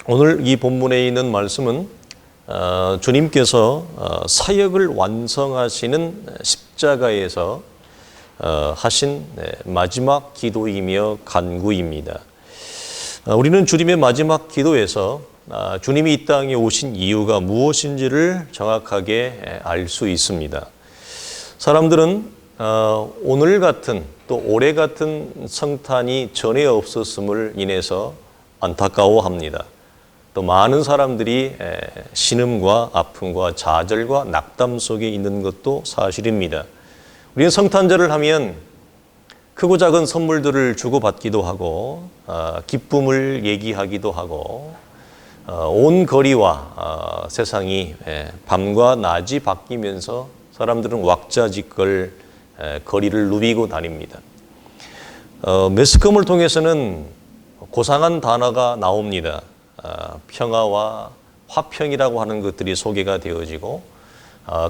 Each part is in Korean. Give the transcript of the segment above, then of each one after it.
오늘 이 본문에 있는 말씀은 주님께서 사역을 완성하시는 십자가에서 하신 마지막 기도이며 간구입니다. 우리는 주님의 마지막 기도에서 주님이 이 땅에 오신 이유가 무엇인지를 정확하게 알 수 있습니다. 사람들은 오늘 같은 또 올해 같은 성탄이 전에 없었음을 인해서 안타까워합니다. 또 많은 사람들이 신음과 아픔과 좌절과 낙담 속에 있는 것도 사실입니다. 우리는 성탄절을 하면 크고 작은 선물들을 주고받기도 하고 기쁨을 얘기하기도 하고 온 거리와 세상이 밤과 낮이 바뀌면서 사람들은 왁자지껄 거리를 누비고 다닙니다. 매스컴을 통해서는 고상한 단어가 나옵니다. 평화와 화평이라고 하는 것들이 소개가 되어지고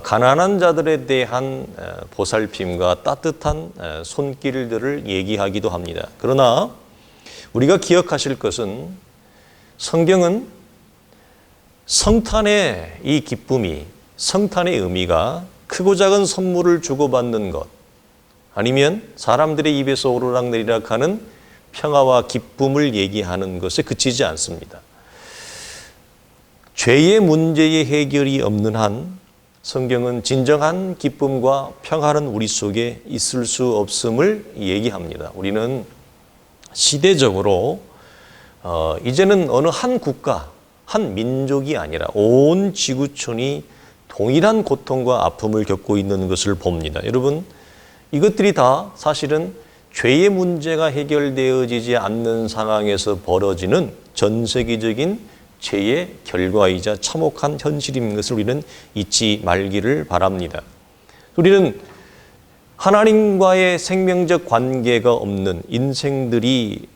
가난한 자들에 대한 보살핌과 따뜻한 손길들을 얘기하기도 합니다. 그러나 우리가 기억하실 것은 성경은 성탄의 이 기쁨이, 성탄의 의미가 크고 작은 선물을 주고받는 것 아니면 사람들의 입에서 오르락내리락 하는 평화와 기쁨을 얘기하는 것에 그치지 않습니다. 죄의 문제의 해결이 없는 한 성경은 진정한 기쁨과 평화는 우리 속에 있을 수 없음을 얘기합니다. 우리는 시대적으로 이제는 어느 한 국가, 한 민족이 아니라 온 지구촌이 동일한 고통과 아픔을 겪고 있는 것을 봅니다. 여러분, 이것들이 다 사실은 죄의 문제가 해결되어지지 않는 상황에서 벌어지는 전 세계적인 죄의 결과이자 참혹한 현실인 것을 우리는 잊지 말기를 바랍니다. 우리는 하나님과의 생명적 관계가 없는 인생들이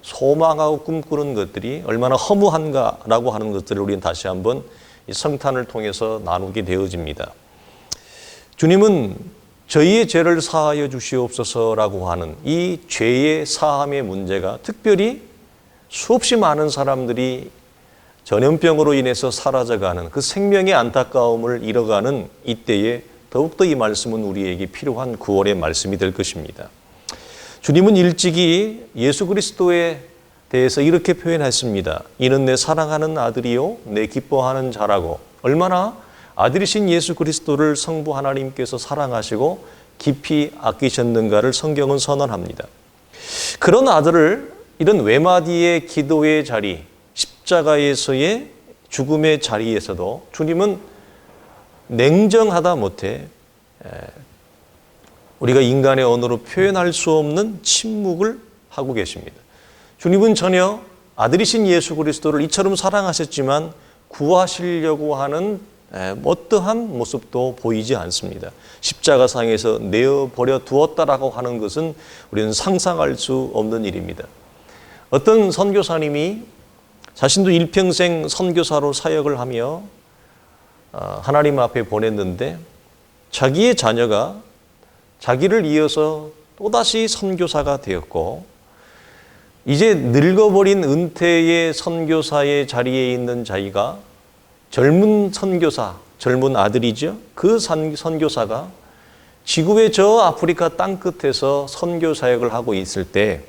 소망하고 꿈꾸는 것들이 얼마나 허무한가라고 하는 것들을 우리는 다시 한번 이 성탄을 통해서 나누게 되어집니다. 주님은 저희의 죄를 사하여 주시옵소서라고 하는 이 죄의 사함의 문제가 특별히 수없이 많은 사람들이 전염병으로 인해서 사라져가는 그 생명의 안타까움을 잃어가는 이때에 더욱더 이 말씀은 우리에게 필요한 구원의 말씀이 될 것입니다. 주님은 일찍이 예수 그리스도에 대해서 이렇게 표현했습니다. 이는 내 사랑하는 아들이요 내 기뻐하는 자라고. 얼마나 아들이신 예수 그리스도를 성부 하나님께서 사랑하시고 깊이 아끼셨는가를 성경은 선언합니다. 그런 아들을 이런 외마디의 기도의 자리, 십자가에서의 죽음의 자리에서도 주님은 냉정하다 못해 우리가 인간의 언어로 표현할 수 없는 침묵을 하고 계십니다. 주님은 전혀 아들이신 예수 그리스도를 이처럼 사랑하셨지만 구하시려고 하는 어떠한 모습도 보이지 않습니다. 십자가상에서 내어버려 두었다라고 하는 것은 우리는 상상할 수 없는 일입니다. 어떤 선교사님이 자신도 일평생 선교사로 사역을 하며 하나님 앞에 보냈는데 자기의 자녀가 자기를 이어서 또다시 선교사가 되었고 이제 늙어버린 은퇴의 선교사의 자리에 있는 자기가 젊은 선교사, 젊은 아들이죠. 그 선교사가 지구의 저 아프리카 땅끝에서 선교 사역을 하고 있을 때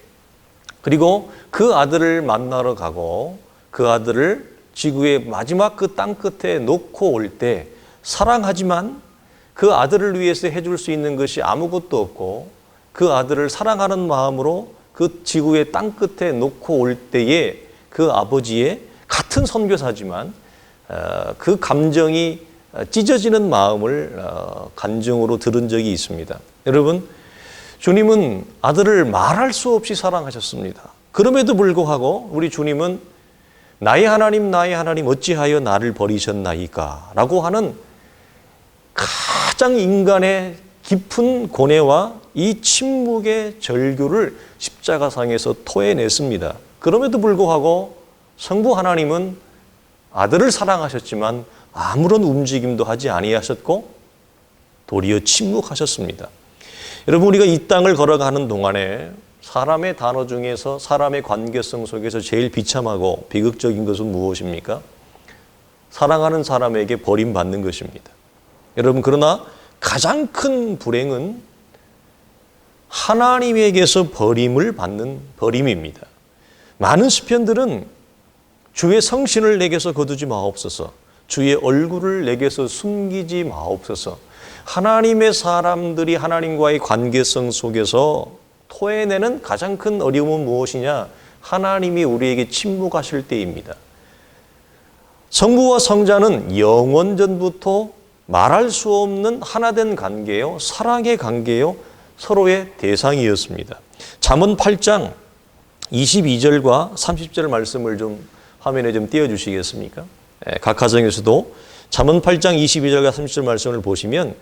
그리고 그 아들을 만나러 가고 그 아들을 지구의 마지막 그 땅끝에 놓고 올 때 사랑하지만 그 아들을 위해서 해줄 수 있는 것이 아무것도 없고 그 아들을 사랑하는 마음으로 그 지구의 땅끝에 놓고 올 때에 그 아버지의 같은 선교사지만 그 감정이 찢어지는 마음을 간증으로 들은 적이 있습니다. 여러분, 주님은 아들을 말할 수 없이 사랑하셨습니다. 그럼에도 불구하고 우리 주님은 나의 하나님 어찌하여 나를 버리셨나이까 라고 하는 가장 인간의 깊은 고뇌와 이 침묵의 절규를 십자가상에서 토해냈습니다. 그럼에도 불구하고 성부 하나님은 아들을 사랑하셨지만 아무런 움직임도 하지 아니하셨고 도리어 침묵하셨습니다. 여러분, 우리가 이 땅을 걸어가는 동안에 사람의 단어 중에서 사람의 관계성 속에서 제일 비참하고 비극적인 것은 무엇입니까? 사랑하는 사람에게 버림받는 것입니다. 여러분, 그러나 가장 큰 불행은 하나님에게서 버림을 받는 버림입니다. 많은 시편들은 주의 성신을 내게서 거두지 마옵소서, 주의 얼굴을 내게서 숨기지 마옵소서. 하나님의 사람들이 하나님과의 관계성 속에서 토해내는 가장 큰 어려움은 무엇이냐? 하나님이 우리에게 침묵하실 때입니다. 성부와 성자는 영원전부터 말할 수 없는 하나된 관계요, 사랑의 관계요, 서로의 대상이었습니다. 잠언 8장 22절과 30절 말씀을 좀 화면에 좀 띄워주시겠습니까? 각 가정에서도 잠언 8장 22절과 30절 말씀을 보시면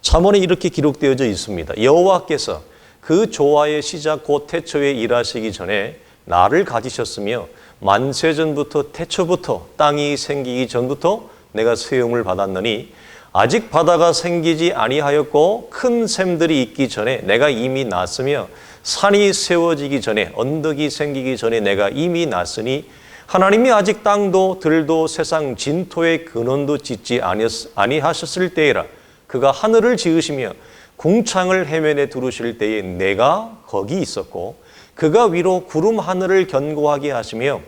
잠언에 이렇게 기록되어져 있습니다. 여호와께서 그 조화의 시작 곧 태초에 일하시기 전에 나를 가지셨으며 만세전부터 태초부터 땅이 생기기 전부터 내가 세움을 받았느니 아직 바다가 생기지 아니하였고 큰 샘들이 있기 전에 내가 이미 났으며 산이 세워지기 전에 언덕이 생기기 전에 내가 이미 났으니 하나님이 아직 땅도 들도 세상 진토의 근원도 짓지 아니하셨을 때에라. 그가 하늘을 지으시며 궁창을 해면에 두르실 때에 내가 거기 있었고 그가 위로 구름 하늘을 견고하게 하시며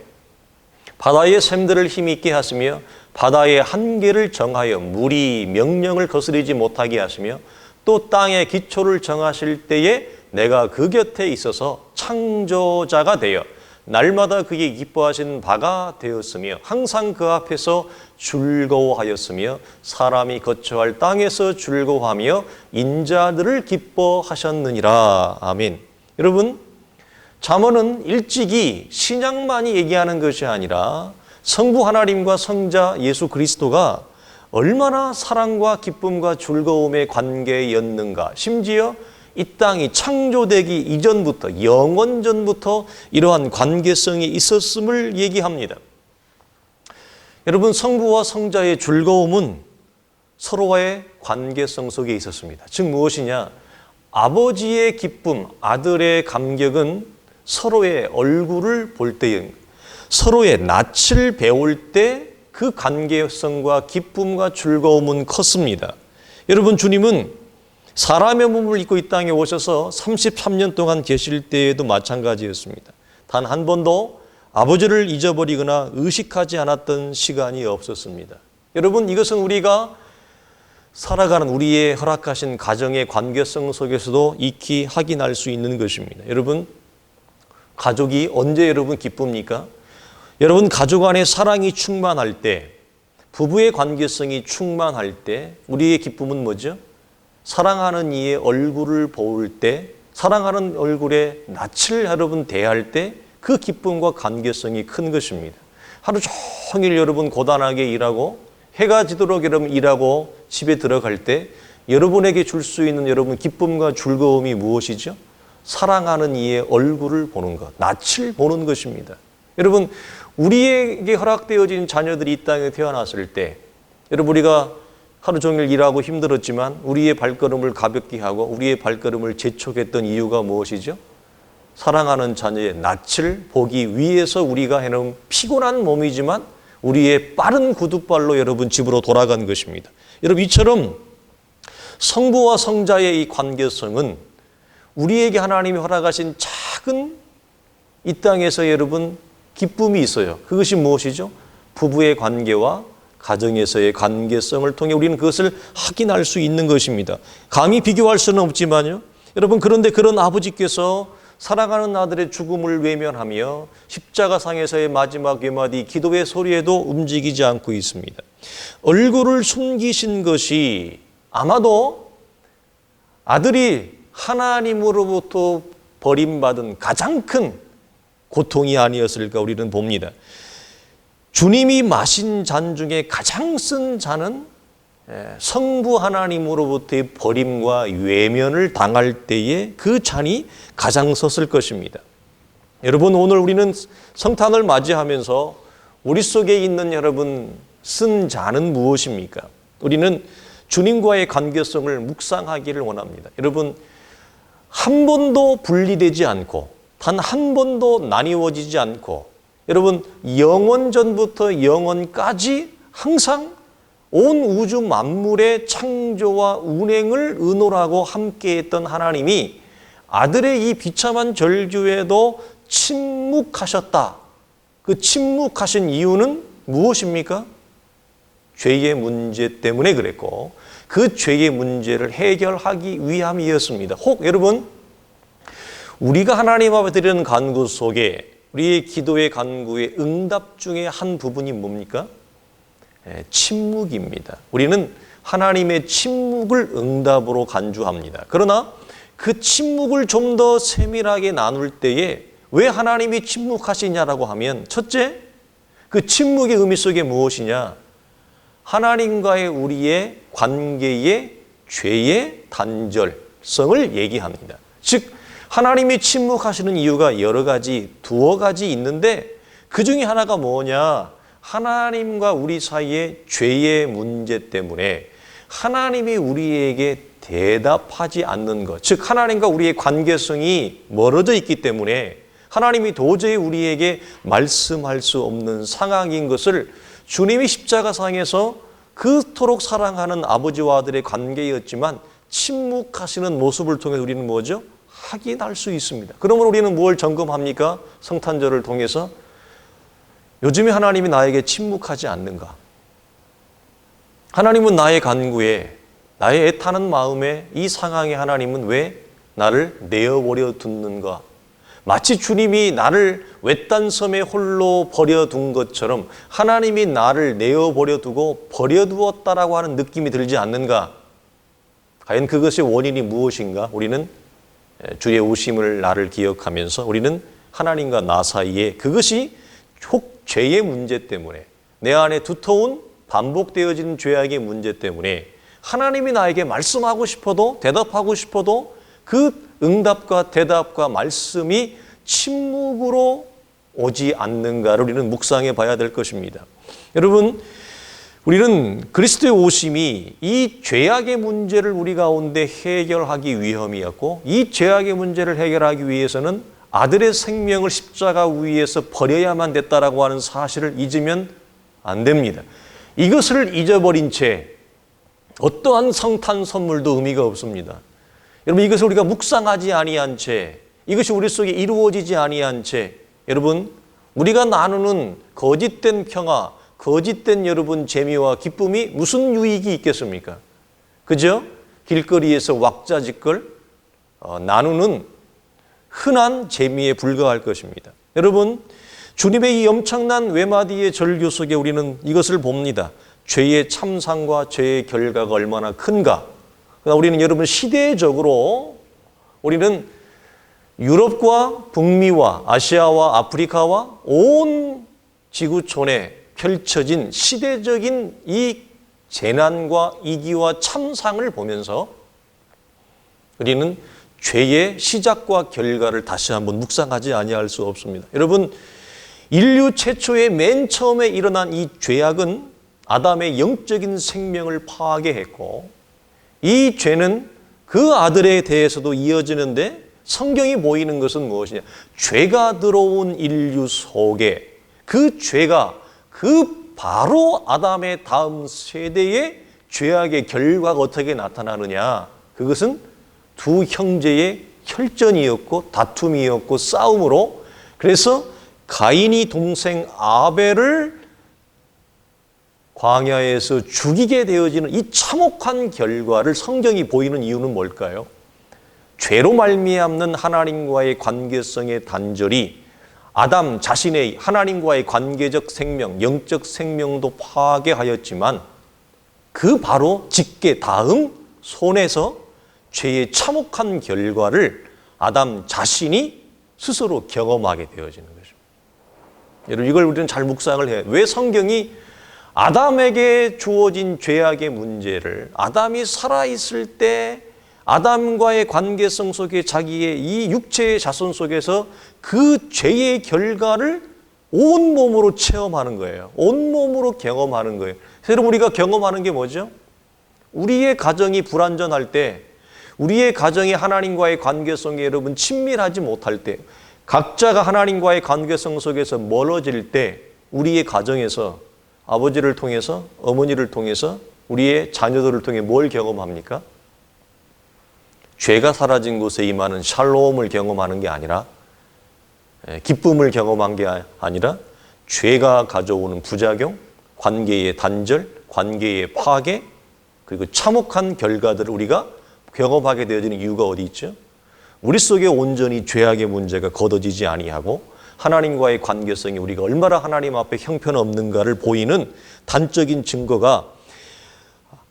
바다의 샘들을 힘있게 하시며 바다의 한계를 정하여 물이 명령을 거스르지 못하게 하시며 또 땅의 기초를 정하실 때에 내가 그 곁에 있어서 창조자가 되어 날마다 그의 기뻐하신 바가 되었으며 항상 그 앞에서 즐거워하였으며 사람이 거처할 땅에서 즐거워하며 인자들을 기뻐하셨느니라. 아멘. 여러분, 잠언은 일찍이 신약만이 얘기하는 것이 아니라 성부 하나님과 성자 예수 그리스도가 얼마나 사랑과 기쁨과 즐거움의 관계였는가, 심지어 이 땅이 창조되기 이전부터 영원전부터 이러한 관계성이 있었음을 얘기합니다. 여러분, 성부와 성자의 즐거움은 서로와의 관계성 속에 있었습니다. 즉 무엇이냐? 아버지의 기쁨, 아들의 감격은 서로의 얼굴을 볼 때, 서로의 낯을 배울 때 그 관계성과 기쁨과 즐거움은 컸습니다. 여러분, 주님은 사람의 몸을 입고 이 땅에 오셔서 33년 동안 계실 때에도 마찬가지였습니다. 단 한 번도 아버지를 잊어버리거나 의식하지 않았던 시간이 없었습니다. 여러분, 이것은 우리가 살아가는 우리의 허락하신 가정의 관계성 속에서도 익히 확인할 수 있는 것입니다. 여러분, 가족이 언제 여러분 기쁩니까? 여러분, 가족 안에 사랑이 충만할 때, 부부의 관계성이 충만할 때 우리의 기쁨은 뭐죠? 사랑하는 이의 얼굴을 볼 때, 사랑하는 얼굴에 낯을 여러분 대할 때 그 기쁨과 관계성이 큰 것입니다. 하루 종일 여러분 고단하게 일하고 해가 지도록 여러분 일하고 집에 들어갈 때 여러분에게 줄 수 있는 여러분 기쁨과 즐거움이 무엇이죠? 사랑하는 이의 얼굴을 보는 것, 낯을 보는 것입니다. 여러분, 우리에게 허락되어진 자녀들이 이 땅에 태어났을 때 여러분, 우리가 하루 종일 일하고 힘들었지만 우리의 발걸음을 가볍게 하고 우리의 발걸음을 재촉했던 이유가 무엇이죠? 사랑하는 자녀의 낯을 보기 위해서 우리가 해놓은 피곤한 몸이지만 우리의 빠른 구둣발로 여러분 집으로 돌아간 것입니다. 여러분, 이처럼 성부와 성자의 이 관계성은 우리에게 하나님이 허락하신 작은 이 땅에서 여러분 기쁨이 있어요. 그것이 무엇이죠? 부부의 관계와 가정에서의 관계성을 통해 우리는 그것을 확인할 수 있는 것입니다. 감히 비교할 수는 없지만요. 여러분, 그런데 그런 아버지께서 사랑하는 아들의 죽음을 외면하며 십자가상에서의 마지막 외마디 기도의 소리에도 움직이지 않고 있습니다. 얼굴을 숨기신 것이 아마도 아들이 하나님으로부터 버림받은 가장 큰 고통이 아니었을까 우리는 봅니다. 주님이 마신 잔 중에 가장 쓴 잔은 성부 하나님으로부터의 버림과 외면을 당할 때에 그 잔이 가장 섰을 것입니다. 여러분, 오늘 우리는 성탄을 맞이하면서 우리 속에 있는 여러분 쓴 잔은 무엇입니까? 우리는 주님과의 관계성을 묵상하기를 원합니다. 여러분, 한 번도 분리되지 않고 단 한 번도 나뉘어지지 않고 여러분 영원 전부터 영원까지 항상 온 우주 만물의 창조와 운행을 의논하고 함께했던 하나님이 아들의 이 비참한 절규에도 침묵하셨다. 그 침묵하신 이유는 무엇입니까? 죄의 문제 때문에 그랬고 그 죄의 문제를 해결하기 위함이었습니다. 혹 여러분 우리가 하나님 앞에 드리는 간구 속에 우리의 기도의 간구의 응답 중에 한 부분이 뭡니까? 침묵입니다. 우리는 하나님의 침묵을 응답으로 간주합니다. 그러나 그 침묵을 좀 더 세밀하게 나눌 때에 왜 하나님이 침묵하시냐라고 하면 첫째, 그 침묵의 의미 속에 무엇이냐? 하나님과의 우리의 관계의 죄의 단절성을 얘기합니다. 즉 하나님이 침묵하시는 이유가 여러 가지, 두어 가지 있는데 그 중에 하나가 뭐냐? 하나님과 우리 사이의 죄의 문제 때문에 하나님이 우리에게 대답하지 않는 것, 즉 하나님과 우리의 관계성이 멀어져 있기 때문에 하나님이 도저히 우리에게 말씀할 수 없는 상황인 것을 주님이 십자가상에서 그토록 사랑하는 아버지와 아들의 관계였지만 침묵하시는 모습을 통해 우리는 뭐죠? 확인할 수 있습니다. 그러면 우리는 뭘 점검합니까? 성탄절을 통해서 요즘에 하나님이 나에게 침묵하지 않는가? 하나님은 나의 간구에 나의 애타는 마음에 이 상황에 하나님은 왜 나를 내어버려 두는가? 마치 주님이 나를 외딴 섬에 홀로 버려둔 것처럼 하나님이 나를 내어버려 두고 버려두었다라고 하는 느낌이 들지 않는가? 과연 그것의 원인이 무엇인가? 우리는 주의 오심을 나를 기억하면서 우리는 하나님과 나 사이에 그것이 혹 죄의 문제 때문에 내 안에 두터운 반복되어지는 죄악의 문제 때문에 하나님이 나에게 말씀하고 싶어도 대답하고 싶어도 그 응답과 대답과 말씀이 침묵으로 오지 않는가를 우리는 묵상해 봐야 될 것입니다. 여러분, 우리는 그리스도의 오심이 이 죄악의 문제를 우리 가운데 해결하기 위함이었고 이 죄악의 문제를 해결하기 위해서는 아들의 생명을 십자가 위에서 버려야만 됐다라고 하는 사실을 잊으면 안 됩니다. 이것을 잊어버린 채 어떠한 성탄 선물도 의미가 없습니다. 여러분 이것을 우리가 묵상하지 아니한 채 이것이 우리 속에 이루어지지 아니한 채 여러분 우리가 나누는 거짓된 평화 거짓된 여러분 재미와 기쁨이 무슨 유익이 있겠습니까? 그죠? 길거리에서 왁자지껄 나누는 흔한 재미에 불과할 것입니다. 여러분 주님의 이 엄청난 외마디의 절규 속에 우리는 이것을 봅니다. 죄의 참상과 죄의 결과가 얼마나 큰가. 우리는 여러분 시대적으로 우리는 유럽과 북미와 아시아와 아프리카와 온 지구촌에 펼쳐진 시대적인 이 재난과 이기와 참상을 보면서 우리는 죄의 시작과 결과를 다시 한번 묵상하지 아니할 수 없습니다. 여러분 인류 최초의 맨 처음에 일어난 이 죄악은 아담의 영적인 생명을 파괴했고 이 죄는 그 아들에 대해서도 이어지는데 성경이 보이는 것은 무엇이냐? 죄가 들어온 인류 속에 그 죄가 그 바로 아담의 다음 세대의 죄악의 결과가 어떻게 나타나느냐? 그것은 두 형제의 혈전이었고 다툼이었고 싸움으로 그래서 가인이 동생 아벨을 광야에서 죽이게 되어지는 이 참혹한 결과를 성경이 보이는 이유는 뭘까요? 죄로 말미암는 하나님과의 관계성의 단절이 아담 자신의 하나님과의 관계적 생명, 영적 생명도 파괴하였지만 그 바로 직계 다음 손에서 죄의 참혹한 결과를 아담 자신이 스스로 경험하게 되어지는 것입니다. 여러분 이걸 우리는 잘 묵상을 해야 해요. 왜 성경이 아담에게 주어진 죄악의 문제를 아담이 살아있을 때 아담과의 관계성 속에 자기의 이 육체의 자손 속에서 그 죄의 결과를 온몸으로 체험하는 거예요. 온몸으로 경험하는 거예요. 여러분 우리가 경험하는 게 뭐죠? 우리의 가정이 불완전할 때 우리의 가정이 하나님과의 관계성이 여러분 친밀하지 못할 때, 각자가 하나님과의 관계성 속에서 멀어질 때 우리의 가정에서 아버지를 통해서, 어머니를 통해서, 우리의 자녀들을 통해 뭘 경험합니까? 죄가 사라진 곳에 임하는 샬롬을 경험하는 게 아니라, 기쁨을 경험한 게 아니라 죄가 가져오는 부작용, 관계의 단절, 관계의 파괴, 그리고 참혹한 결과들을 우리가 경험하게 되어지는 이유가 어디 있죠? 우리 속에 온전히 죄악의 문제가 걷어지지 아니하고 하나님과의 관계성이 우리가 얼마나 하나님 앞에 형편없는가를 보이는 단적인 증거가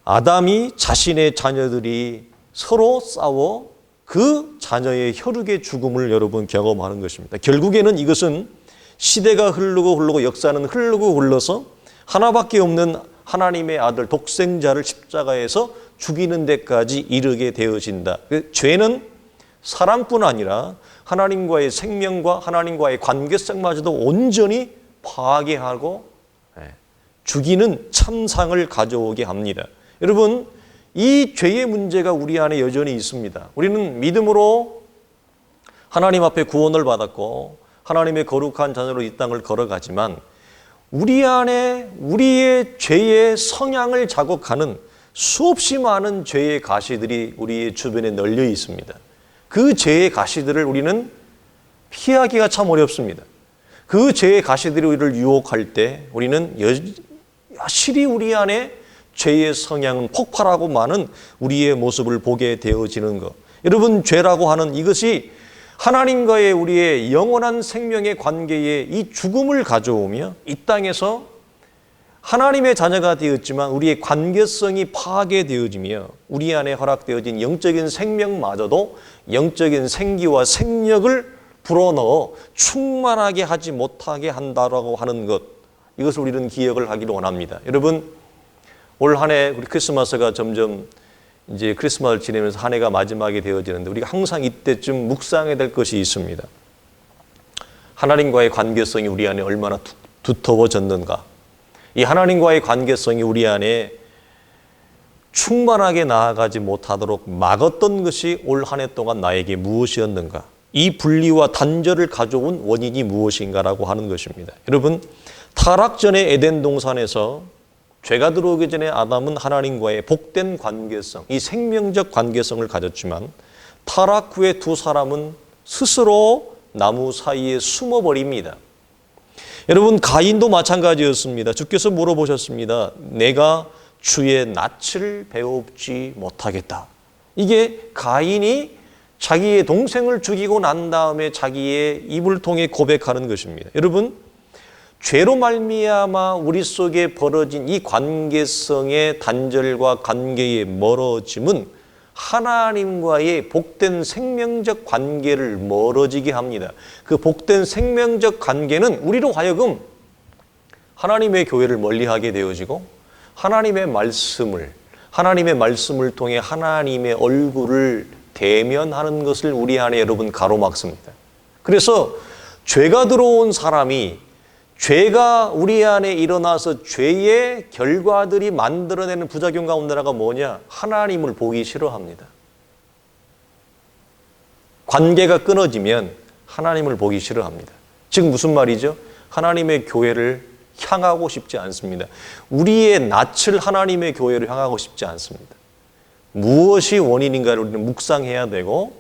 아담이 자신의 자녀들이 서로 싸워 그 자녀의 혈육의 죽음을 여러분 경험하는 것입니다. 결국에는 이것은 시대가 흐르고 역사는 흘러서 하나밖에 없는 하나님의 아들 독생자를 십자가에서 죽이는 데까지 이르게 되어진다. 죄는 사람뿐 아니라 하나님과의 생명과 하나님과의 관계성마저도 온전히 파괴하고 죽이는 참상을 가져오게 합니다. 여러분, 이 죄의 문제가 우리 안에 여전히 있습니다. 우리는 믿음으로 하나님 앞에 구원을 받았고 하나님의 거룩한 자녀로 이 땅을 걸어가지만 우리 안에 우리의 죄의 성향을 자극하는 수없이 많은 죄의 가시들이 우리의 주변에 널려 있습니다. 그 죄의 가시들을 우리는 피하기가 참 어렵습니다. 그 죄의 가시들이 우리를 유혹할 때 우리는 여실히 우리 안에 죄의 성향은 폭발하고 많은 우리의 모습을 보게 되어지는 것. 여러분, 죄라고 하는 이것이 하나님과의 우리의 영원한 생명의 관계에 이 죽음을 가져오며 이 땅에서 하나님의 자녀가 되었지만 우리의 관계성이 파괴되어지며 우리 안에 허락되어진 영적인 생명마저도 영적인 생기와 생력을 불어넣어 충만하게 하지 못하게 한다라고 하는 것, 이것을 우리는 기억을 하기를 원합니다. 여러분, 올 한 해 우리 크리스마스가 점점 이제 크리스마스를 지내면서 한 해가 마지막이 되어지는데 우리가 항상 이때쯤 묵상해야 될 것이 있습니다. 하나님과의 관계성이 우리 안에 얼마나 두터워졌는가. 이 하나님과의 관계성이 우리 안에 충만하게 나아가지 못하도록 막았던 것이 올 한 해 동안 나에게 무엇이었는가. 이 분리와 단절을 가져온 원인이 무엇인가라고 하는 것입니다. 여러분, 타락 전에 에덴 동산에서 죄가 들어오기 전에 아담은 하나님과의 복된 관계성, 이 생명적 관계성을 가졌지만 타락 후에 두 사람은 스스로 나무 사이에 숨어버립니다. 여러분, 가인도 마찬가지였습니다. 주께서 물어보셨습니다. 내가 주의 낯을 배웁지 못하겠다. 이게 가인이 자기의 동생을 죽이고 난 다음에 자기의 입을 통해 고백하는 것입니다. 여러분, 죄로 말미암아 우리 속에 벌어진 이 관계성의 단절과 관계의 멀어짐은 하나님과의 복된 생명적 관계를 멀어지게 합니다. 그 복된 생명적 관계는 우리로 하여금 하나님의 교회를 멀리하게 되어지고 하나님의 말씀을 통해 하나님의 얼굴을 대면하는 것을 우리 안에 여러분 가로막습니다. 그래서 죄가 들어온 사람이 죄가 우리 안에 일어나서 죄의 결과들이 만들어내는 부작용 가운데 하나가 뭐냐? 하나님을 보기 싫어합니다. 관계가 끊어지면 하나님을 보기 싫어합니다. 즉 무슨 말이죠? 하나님의 교회를 향하고 싶지 않습니다. 우리의 낯을 하나님의 교회를 향하고 싶지 않습니다. 무엇이 원인인가를 우리는 묵상해야 되고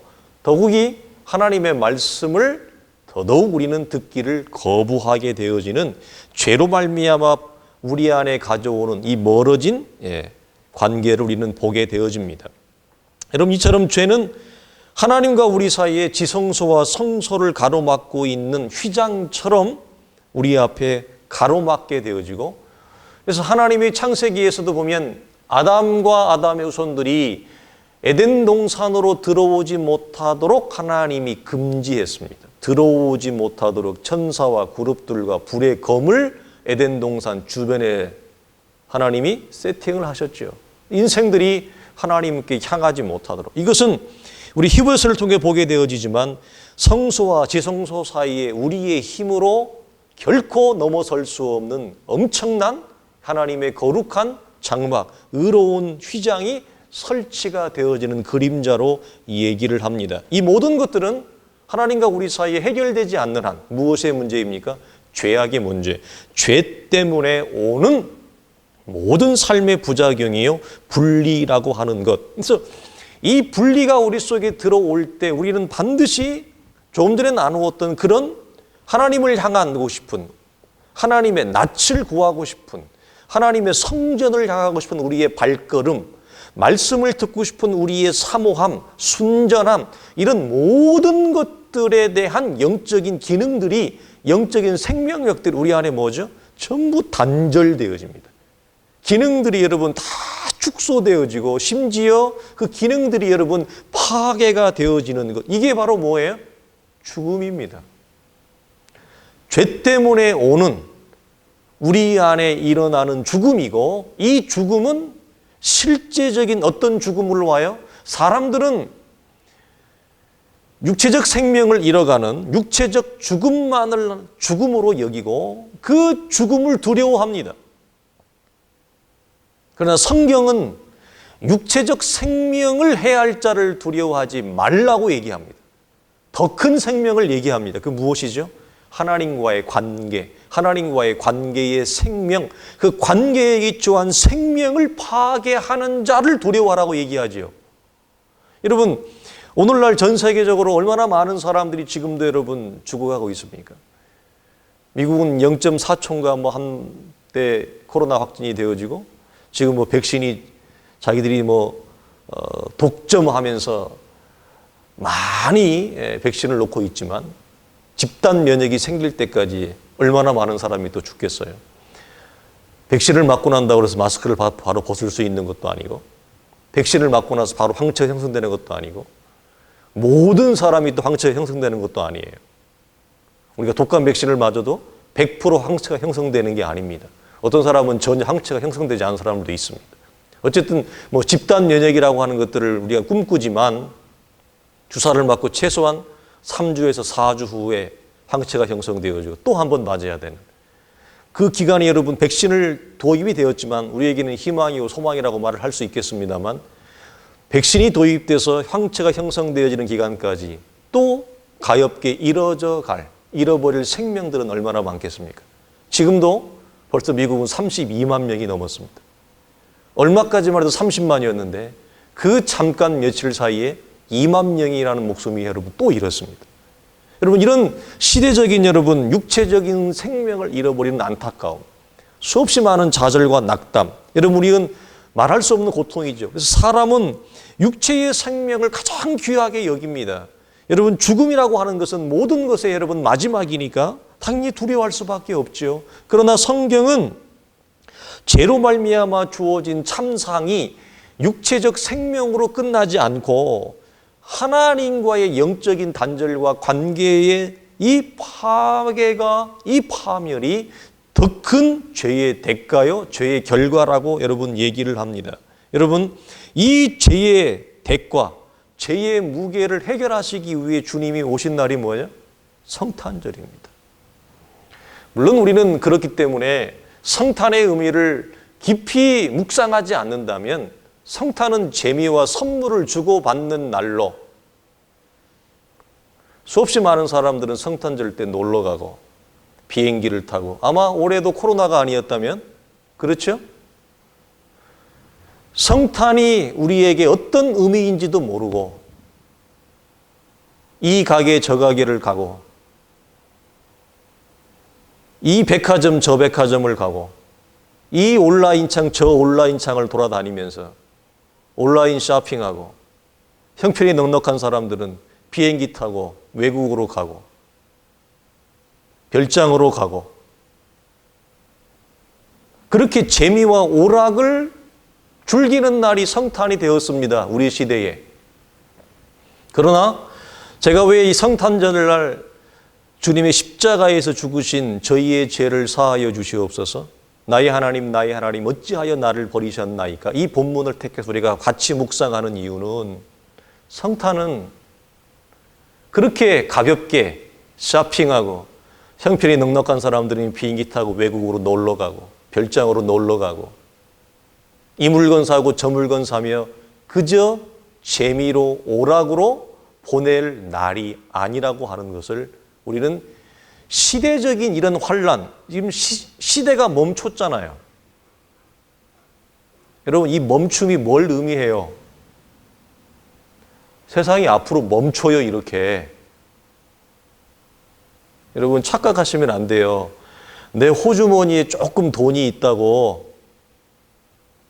더욱이 하나님의 말씀을 더더욱 우리는 듣기를 거부하게 되어지는 죄로 말미암아 우리 안에 가져오는 이 멀어진 관계를 우리는 보게 되어집니다. 여러분, 이처럼 죄는 하나님과 우리 사이에 지성소와 성소를 가로막고 있는 휘장처럼 우리 앞에 가로막게 되어지고, 그래서 하나님의 창세기에서도 보면 아담과 아담의 후손들이 에덴 동산으로 들어오지 못하도록 하나님이 금지했습니다. 들어오지 못하도록 천사와 그룹들과 불의 검을 에덴 동산 주변에 하나님이 세팅을 하셨죠. 인생들이 하나님께 향하지 못하도록. 이것은 우리 히브리서를 통해 보게 되어지지만 성소와 지성소 사이에 우리의 힘으로 결코 넘어설 수 없는 엄청난 하나님의 거룩한 장막, 의로운 휘장이 설치가 되어지는 그림자로 얘기를 합니다. 이 모든 것들은 하나님과 우리 사이에 해결되지 않는 한 무엇의 문제입니까? 죄악의 문제. 죄 때문에 오는 모든 삶의 부작용이요, 분리라고 하는 것. 그래서 이 분리가 우리 속에 들어올 때 우리는 반드시 조금 전에 나누었던 그런 하나님을 향하고 싶은, 하나님의 낯을 구하고 싶은, 하나님의 성전을 향하고 싶은 우리의 발걸음, 말씀을 듣고 싶은 우리의 사모함, 순전함, 이런 모든 것들에 대한 영적인 기능들이, 영적인 생명력들이 우리 안에 뭐죠? 전부 단절되어집니다. 기능들이 여러분 다 축소되어지고 심지어 그 기능들이 여러분 파괴가 되어지는 것. 이게 바로 뭐예요? 죽음입니다. 죄 때문에 오는 우리 안에 일어나는 죽음이고, 이 죽음은 실제적인 어떤 죽음으로 와요? 사람들은 육체적 생명을 잃어가는 육체적 죽음만을 죽음으로 여기고 그 죽음을 두려워합니다. 그러나 성경은 육체적 생명을 해할 자를 두려워하지 말라고 얘기합니다. 더 큰 생명을 얘기합니다. 그 무엇이죠? 하나님과의 관계, 하나님과의 관계의 생명, 그 관계에 기초한 생명을 파괴하는 자를 두려워하라고 얘기하지요. 여러분, 오늘날 전 세계적으로 얼마나 많은 사람들이 지금도 여러분 죽어가고 있습니까? 미국은 0.4초인가 뭐 한때 코로나 확진이 되어지고, 지금 뭐 백신이 자기들이 독점하면서 많이 백신을 놓고 있지만 집단 면역이 생길 때까지 얼마나 많은 사람이 또 죽겠어요. 백신을 맞고 난다고 해서 마스크를 바로 벗을 수 있는 것도 아니고, 백신을 맞고 나서 바로 황체가 형성되는 것도 아니고, 모든 사람이 또 황체가 형성되는 것도 아니에요. 우리가 독감 백신을 맞아도 100% 황체가 형성되는 게 아닙니다. 어떤 사람은 전혀 항체가 형성되지 않은 사람들도 있습니다. 어쨌든 집단 면역이라고 하는 것들을 우리가 꿈꾸지만 주사를 맞고 최소한 3주에서 4주 후에 항체가 형성되어지고 또 한 번 맞아야 되는 그 기간이, 여러분 백신을 도입이 되었지만 우리에게는 희망이고 소망이라고 말을 할 수 있겠습니다만, 백신이 도입돼서 항체가 형성되어지는 기간까지 또 가엾게 잃어버릴 생명들은 얼마나 많겠습니까? 지금도 벌써 미국은 32만 명이 넘었습니다. 얼마까지만 해도 30만이었는데 그 잠깐 며칠 사이에 2만 명이라는 목숨이 여러분 또 잃었습니다. 여러분, 이런 시대적인 여러분 육체적인 생명을 잃어버리는 안타까움, 수없이 많은 좌절과 낙담, 여러분 우리는 말할 수 없는 고통이죠. 그래서 사람은 육체의 생명을 가장 귀하게 여깁니다. 여러분, 죽음이라고 하는 것은 모든 것의 여러분 마지막이니까 당연히 두려워할 수밖에 없죠. 그러나 성경은 죄로 말미암아 주어진 참상이 육체적 생명으로 끝나지 않고 하나님과의 영적인 단절과 관계의 이 파괴가, 이 파멸이 더 큰 죄의 대가요, 죄의 결과라고 여러분 얘기를 합니다. 여러분, 이 죄의 대가, 죄의 무게를 해결하시기 위해 주님이 오신 날이 뭐예요? 성탄절입니다. 물론 우리는 그렇기 때문에 성탄의 의미를 깊이 묵상하지 않는다면 성탄은 재미와 선물을 주고받는 날로, 수없이 많은 사람들은 성탄절 때 놀러 가고 비행기를 타고, 아마 올해도 코로나가 아니었다면, 그렇죠? 성탄이 우리에게 어떤 의미인지도 모르고 이 가게 저 가게를 가고 이 백화점 저 백화점을 가고 이 온라인 창 저 온라인 창을 돌아다니면서 온라인 쇼핑하고, 형편이 넉넉한 사람들은 비행기 타고 외국으로 가고 별장으로 가고, 그렇게 재미와 오락을 즐기는 날이 성탄이 되었습니다. 우리 시대에. 그러나 제가 왜 이 성탄절날 주님의 십자가에서 죽으신 저희의 죄를 사하여 주시옵소서, 나의 하나님 나의 하나님 어찌하여 나를 버리셨나이까, 이 본문을 택해서 우리가 같이 묵상하는 이유는, 성탄은 그렇게 가볍게 쇼핑하고 형편이 넉넉한 사람들은 비행기 타고 외국으로 놀러 가고 별장으로 놀러 가고 이 물건 사고 저 물건 사며 그저 재미로 오락으로 보낼 날이 아니라고 하는 것을 우리는 시대적인 이런 환란, 지금 시대가 멈췄잖아요. 여러분, 이 멈춤이 뭘 의미해요? 세상이 앞으로 멈춰요, 이렇게. 여러분, 착각하시면 안 돼요. 내 호주머니에 조금 돈이 있다고,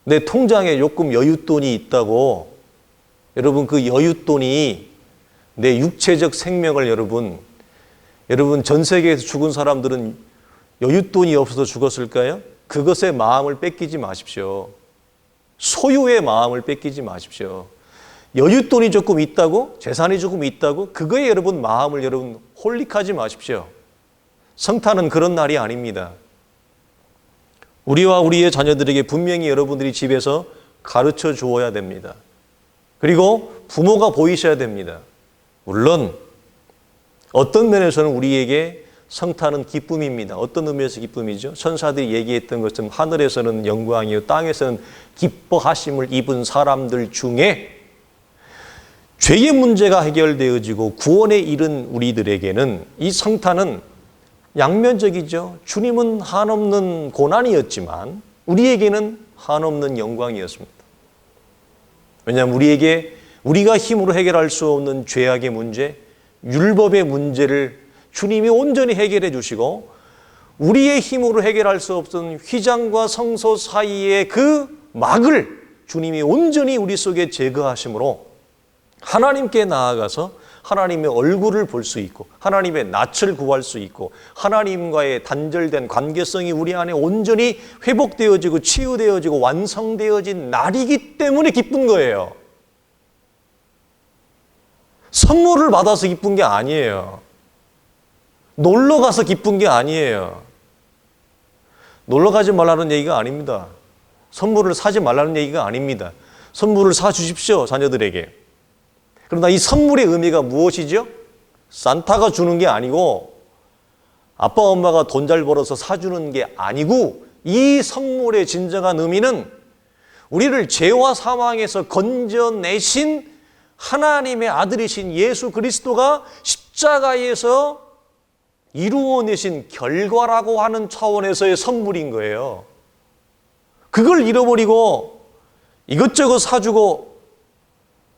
내 통장에 조금 여윳돈이 있다고, 여러분, 그 여윳돈이 내 육체적 생명을 여러분 전 세계에서 죽은 사람들은 여윳돈이 없어서 죽었을까요? 그것의 마음을 뺏기지 마십시오. 소유의 마음을 뺏기지 마십시오. 여윳돈이 조금 있다고, 재산이 조금 있다고, 그거에 여러분 마음을 홀릭하지 마십시오. 성탄은 그런 날이 아닙니다. 우리와 우리의 자녀들에게 분명히 여러분들이 집에서 가르쳐 주어야 됩니다. 그리고 부모가 보이셔야 됩니다. 물론 어떤 면에서는 우리에게 성탄은 기쁨입니다. 어떤 의미에서 기쁨이죠? 천사들이 얘기했던 것처럼 하늘에서는 영광이요 땅에서는 기뻐하심을 입은 사람들 중에 죄의 문제가 해결되어지고 구원에 이른 우리들에게는 이 성탄은 양면적이죠. 주님은 한없는 고난이었지만 우리에게는 한없는 영광이었습니다. 왜냐하면 우리가 힘으로 해결할 수 없는 죄악의 문제, 율법의 문제를 주님이 온전히 해결해 주시고 우리의 힘으로 해결할 수 없는 휘장과 성소 사이의 그 막을 주님이 온전히 우리 속에 제거하심으로 하나님께 나아가서 하나님의 얼굴을 볼 수 있고 하나님의 낯을 구할 수 있고 하나님과의 단절된 관계성이 우리 안에 온전히 회복되어지고 치유되어지고 완성되어진 날이기 때문에 기쁜 거예요. 선물을 받아서 기쁜 게 아니에요. 놀러 가서 기쁜 게 아니에요. 놀러 가지 말라는 얘기가 아닙니다. 선물을 사지 말라는 얘기가 아닙니다. 선물을 사주십시오, 자녀들에게. 그러나 이 선물의 의미가 무엇이죠? 산타가 주는 게 아니고 아빠 엄마가 돈 잘 벌어서 사주는 게 아니고 이 선물의 진정한 의미는 우리를 죄와 사망에서 건져내신 하나님의 아들이신 예수 그리스도가 십자가에서 이루어내신 결과라고 하는 차원에서의 선물인 거예요. 그걸 잃어버리고 이것저것 사주고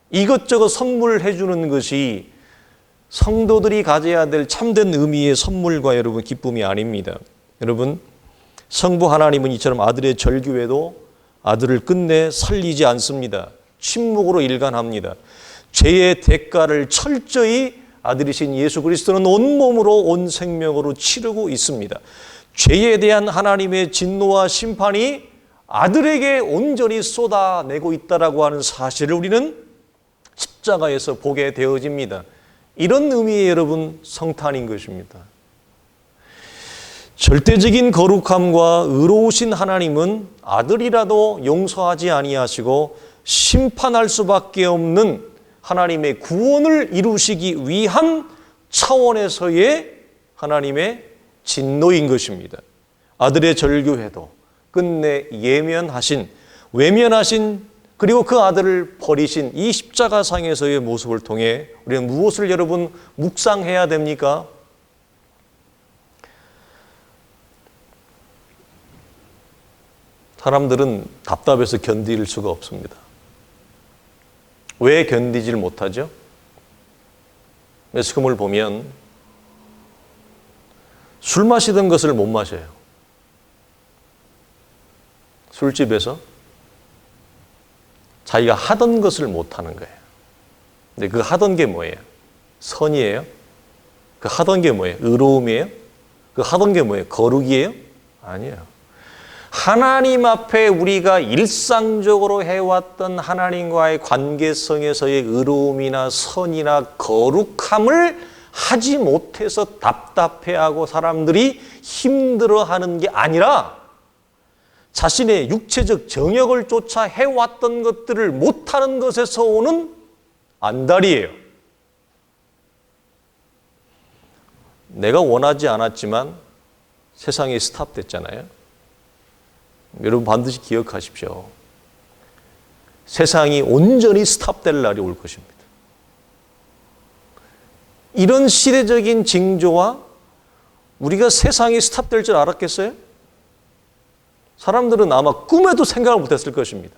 이것저것 선물해 주는 것이 성도들이 가져야 될 참된 의미의 선물과 여러분 기쁨이 아닙니다. 여러분, 성부 하나님은 이처럼 아들의 절규에도 아들을 끝내 살리지 않습니다. 침묵으로 일관합니다. 죄의 대가를 철저히 아들이신 예수 그리스도는 온몸으로 온 생명으로 치르고 있습니다. 죄에 대한 하나님의 진노와 심판이 아들에게 온전히 쏟아내고 있다라고 하는 사실을 우리는 십자가에서 보게 되어집니다. 이런 의미의 여러분 성탄인 것입니다. 절대적인 거룩함과 의로우신 하나님은 아들이라도 용서하지 아니하시고 심판할 수밖에 없는 하나님의 구원을 이루시기 위한 차원에서의 하나님의 진노인 것입니다. 아들의 절규회도 끝내 외면하신 그리고 그 아들을 버리신 이 십자가상에서의 모습을 통해 우리는 무엇을 여러분 묵상해야 됩니까? 사람들은 답답해서 견딜 수가 없습니다. 왜 견디질 못하죠? 매스컴을 보면 술 마시던 것을 못 마셔요. 술집에서 자기가 하던 것을 못 하는 거예요. 근데 그 하던 게 뭐예요? 선이에요? 그 하던 게 뭐예요? 의로움이에요? 그 하던 게 뭐예요? 거룩이에요? 아니에요. 하나님 앞에 우리가 일상적으로 해왔던 하나님과의 관계성에서의 의로움이나 선이나 거룩함을 하지 못해서 답답해하고 사람들이 힘들어하는 게 아니라 자신의 육체적 정욕을 쫓아 해왔던 것들을 못하는 것에서 오는 안달이에요. 내가 원하지 않았지만 세상에 스탑됐잖아요. 여러분 반드시 기억하십시오. 세상이 온전히 스탑될 날이 올 것입니다. 이런 시대적인 징조와 우리가 세상이 스탑될 줄 알았겠어요? 사람들은 아마 꿈에도 생각을 못했을 것입니다.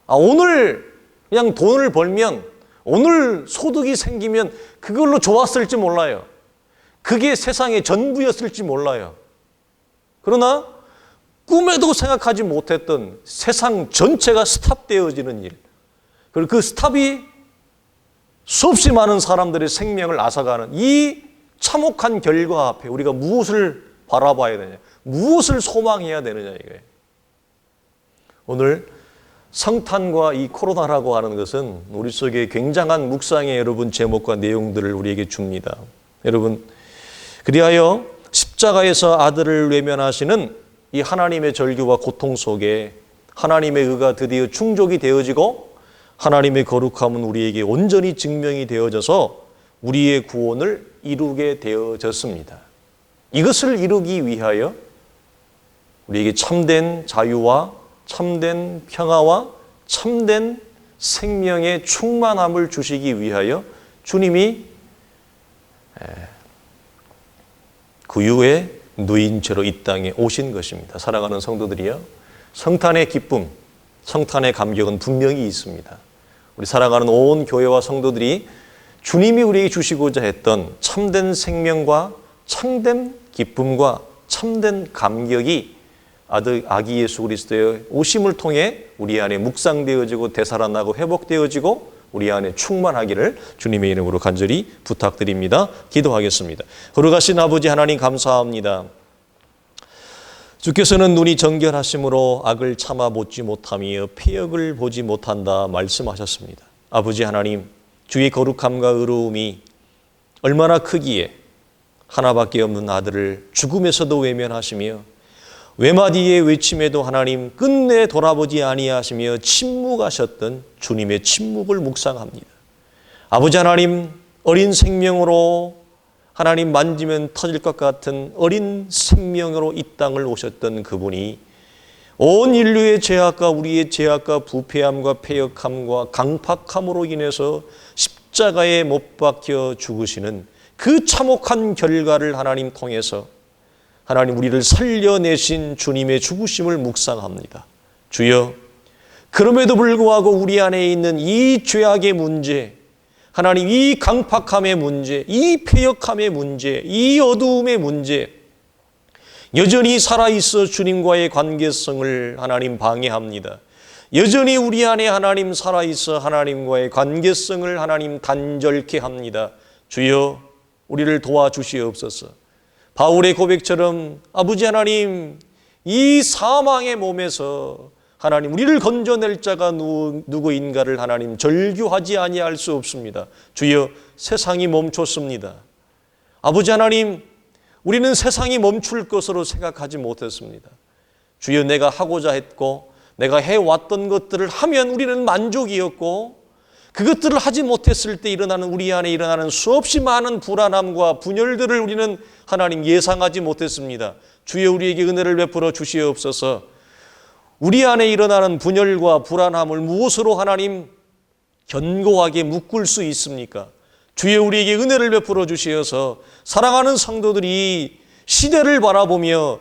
오늘 그냥 돈을 벌면, 오늘 소득이 생기면 그걸로 좋았을지 몰라요. 그게 세상의 전부였을지 몰라요. 그러나 꿈에도 생각하지 못했던 세상 전체가 스탑되어지는 일, 그리고 그 스탑이 수없이 많은 사람들의 생명을 앗아가는 이 참혹한 결과 앞에 우리가 무엇을 바라봐야 되냐, 무엇을 소망해야 되느냐 이거예요. 오늘 성탄과 이 코로나라고 하는 것은 우리 속에 굉장한 묵상의 여러분 제목과 내용들을 우리에게 줍니다. 여러분, 그리하여 십자가에서 아들을 외면하시는 이 하나님의 절규와 고통 속에 하나님의 의가 드디어 충족이 되어지고 하나님의 거룩함은 우리에게 온전히 증명이 되어져서 우리의 구원을 이루게 되어졌습니다. 이것을 이루기 위하여 우리에게 참된 자유와 참된 평화와 참된 생명의 충만함을 주시기 위하여 주님이 구유의 누인체로 이 땅에 오신 것입니다. 사랑하는 성도들이요, 성탄의 기쁨, 성탄의 감격은 분명히 있습니다. 우리 사랑하는 온 교회와 성도들이 주님이 우리에게 주시고자 했던 참된 생명과 참된 기쁨과 참된 감격이 아기 예수 그리스도의 오심을 통해 우리 안에 묵상되어지고 되살아나고 회복되어지고 우리 안에 충만하기를 주님의 이름으로 간절히 부탁드립니다. 기도하겠습니다. 거룩하신 아버지 하나님 감사합니다. 주께서는 눈이 정결하심으로 악을 참아 보지 못하며 패역을 보지 못한다 말씀하셨습니다. 아버지 하나님, 주의 거룩함과 의로움이 얼마나 크기에 하나밖에 없는 아들을 죽음에서도 외면하시며 외마디의 외침에도 하나님 끝내 돌아보지 아니하시며 침묵하셨던 주님의 침묵을 묵상합니다. 아버지 하나님, 어린 생명으로 하나님 만지면 터질 것 같은 어린 생명으로 이 땅을 오셨던 그분이 온 인류의 죄악과 우리의 죄악과 부패함과 패역함과 강팍함으로 인해서 십자가에 못 박혀 죽으시는 그 참혹한 결과를 하나님 통해서 하나님 우리를 살려내신 주님의 죽으심을 묵상합니다. 주여, 그럼에도 불구하고 우리 안에 있는 이 죄악의 문제, 하나님 이 강팍함의 문제, 이 패역함의 문제, 이 어두움의 문제, 여전히 살아있어 주님과의 관계성을 하나님 방해합니다. 여전히 우리 안에 하나님 살아있어 하나님과의 관계성을 하나님 단절케 합니다. 주여, 우리를 도와주시옵소서. 바울의 고백처럼 아버지 하나님, 이 사망의 몸에서 하나님 우리를 건져낼 자가 누구인가를 하나님 절규하지 아니할 수 없습니다. 주여, 세상이 멈췄습니다. 아버지 하나님, 우리는 세상이 멈출 것으로 생각하지 못했습니다. 주여, 내가 하고자 했고 내가 해왔던 것들을 하면 우리는 만족이었고 그것들을 하지 못했을 때 우리 안에 일어나는 수없이 많은 불안함과 분열들을 우리는 하나님 예상하지 못했습니다. 주여, 우리에게 은혜를 베풀어 주시옵소서. 우리 안에 일어나는 분열과 불안함을 무엇으로 하나님 견고하게 묶을 수 있습니까? 주여, 우리에게 은혜를 베풀어 주시어서 사랑하는 성도들이 시대를 바라보며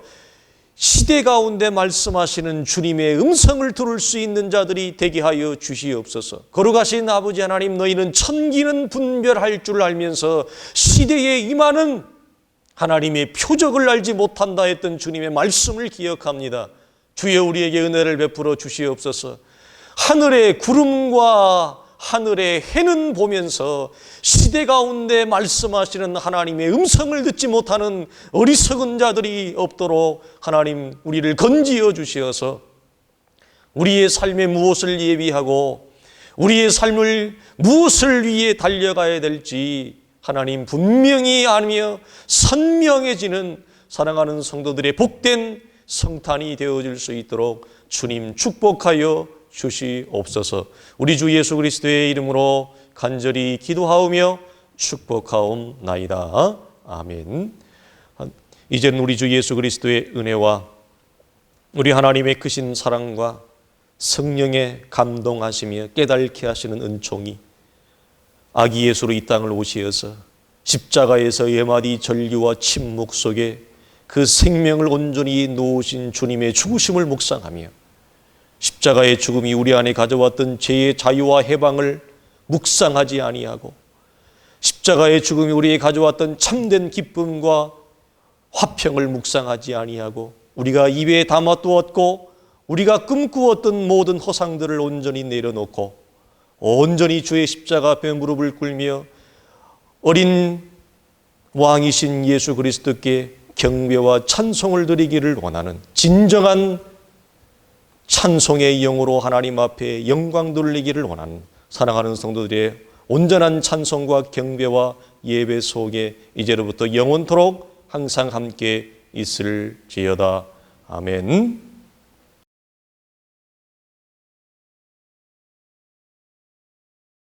시대 가운데 말씀하시는 주님의 음성을 들을 수 있는 자들이 되게 하여 주시옵소서. 거룩하신 아버지 하나님, 너희는 천기는 분별할 줄 알면서 시대에 임하는 하나님의 표적을 알지 못한다 했던 주님의 말씀을 기억합니다. 주여, 우리에게 은혜를 베풀어 주시옵소서. 하늘의 구름과 하늘의 해는 보면서 시대 가운데 말씀하시는 하나님의 음성을 듣지 못하는 어리석은 자들이 없도록 하나님 우리를 건지어 주시어서 우리의 삶에 무엇을 예비하고 우리의 삶을 무엇을 위해 달려가야 될지 하나님 분명히 알며 선명해지는 사랑하는 성도들의 복된 성탄이 되어질 수 있도록 주님 축복하여 주시옵소서. 우리 주 예수 그리스도의 이름으로 간절히 기도하오며 축복하옵나이다. 아멘. 이제는 우리 주 예수 그리스도의 은혜와 우리 하나님의 크신 사랑과 성령의 감동하시며 깨닫게 하시는 은총이 아기 예수로 이 땅을 오시어서 십자가에서 예마디 절규와 침묵 속에 그 생명을 온전히 놓으신 주님의 죽으심을 묵상하며 십자가의 죽음이 우리 안에 가져왔던 죄의 자유와 해방을 묵상하지 아니하고 십자가의 죽음이 우리에게 가져왔던 참된 기쁨과 화평을 묵상하지 아니하고 우리가 입에 담아두었고 우리가 꿈꾸었던 모든 허상들을 온전히 내려놓고 온전히 주의 십자가 앞에 무릎을 꿇며 어린 왕이신 예수 그리스도께 경배와 찬송을 드리기를 원하는 진정한 찬송의 영으로 하나님 앞에 영광 돌리기를 원하는 사랑하는 성도들의 온전한 찬송과 경배와 예배 속에 이제로부터 영원토록 항상 함께 있을지어다. 아멘.